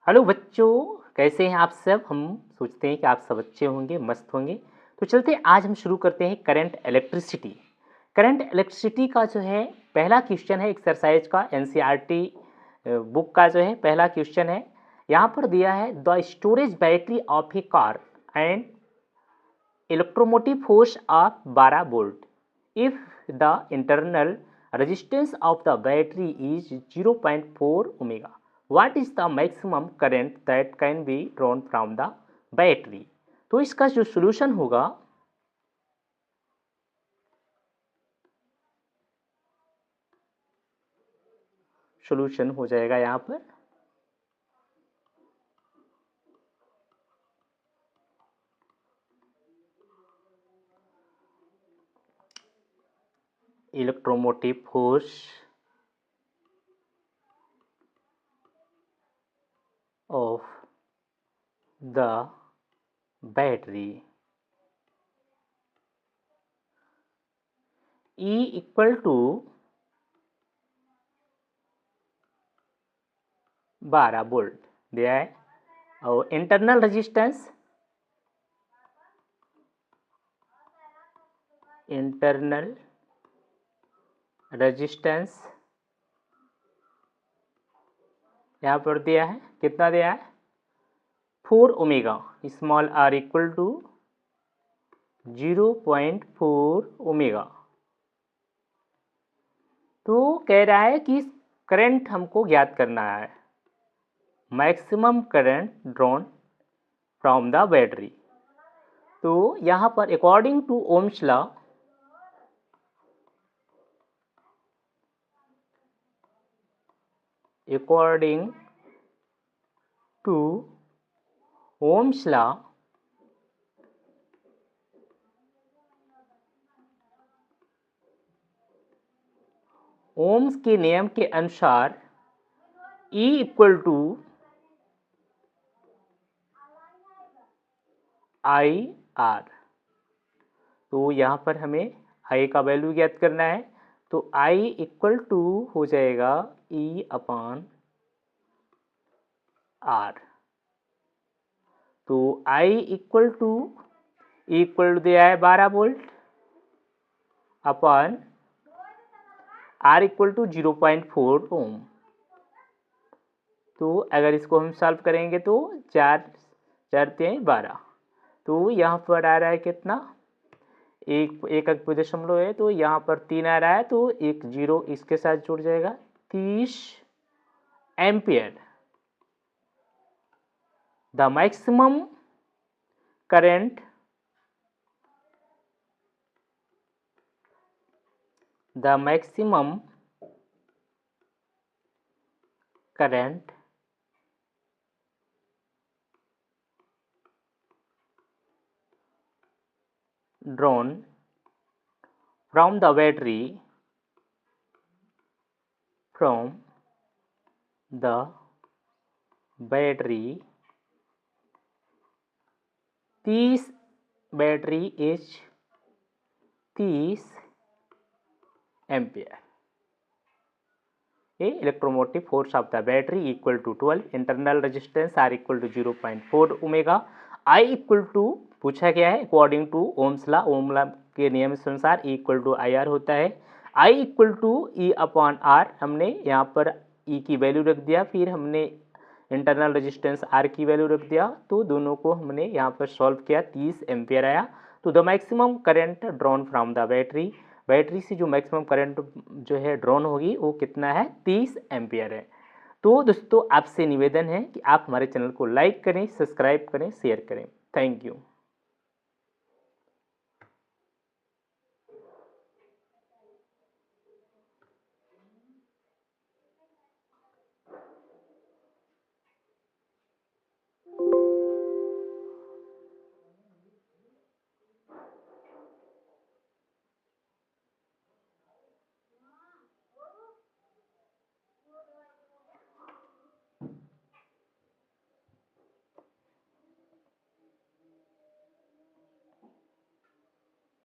Hello बच्चों, कैसे हैं आप सब। हम सोचते हैं कि आप सब अच्छे होंगे, मस्त होंगे। तो चलते आज हम शुरू करते हैं करंट इलेक्ट्रिसिटी। करंट इलेक्ट्रिसिटी का जो है पहला क्वेश्चन है एक्सरसाइज का, एनसीईआरटी बुक का जो है पहला क्वेश्चन है। यहाँ पर दिया है the storage battery of A car and electromotive force of 12 volt if the internal resistance of the battery is 0.4 ohms. What is the maximum current that can be drawn from the battery? तो इसका जो solution होगा solution हो जाएगा यहाँ पर electromotive force of the battery E equal to 12 volt दिया है और इंटरनल रेजिस्टेंस यहाँ पर दिया है, कितना दिया है 4 omega, small r equal to 0.4 omega. तो कह रहा है कि करंट हमको ज्ञात करना है, maximum current drawn from the battery. तो यहाँ पर according to Ohm's law according to Ohm's law, Ohm's के नियम के अनुसार E इक्वल टू IR। तो यहाँ पर हमें I का वैल्यू ज्ञात करना है, तो I इक्वल टू हो जाएगा E अपॉन R। तो I इक्वल टू दिया है 12 volt upon R equal to 0.4 ohm. तो अगर इसको हम सॉल्व करेंगे तो 4 12, तो यहाँ पर आ रहा है कितना, एक दशमलव है, तो यहाँ पर 3 आ रहा है, तो एक जीरो इसके साथ जुड़ जाएगा, 30 ampere. The maximum current drawn from the battery 30 battery is 30 ampere. Electromotive force of the battery equal to 12, internal resistance R equal to 0.4 omega, I equal to पूछा गया है according to Ohm's law, ohm law के नियम के अनुसार E equal to IR होता है। I equal to E upon R, हमने यहाँ पर E की वैल्यू रख दिया, फिर हमने इंटरनल रेजिस्टेंस R की वैल्यू रख दिया, तो दोनों को हमने यहाँ पर सॉल्व किया, 30 एम्पियर आया। तो the maximum current drawn from the battery से जो मैक्सिमम करंट जो है ड्रॉन होगी वो कितना है, 30 एम्पियर है। तो दोस्तों आपसे निवेदन है कि आप हमारे चैनल को लाइक करें, सब्सक्राइब करें, शेयर करें। Thank you.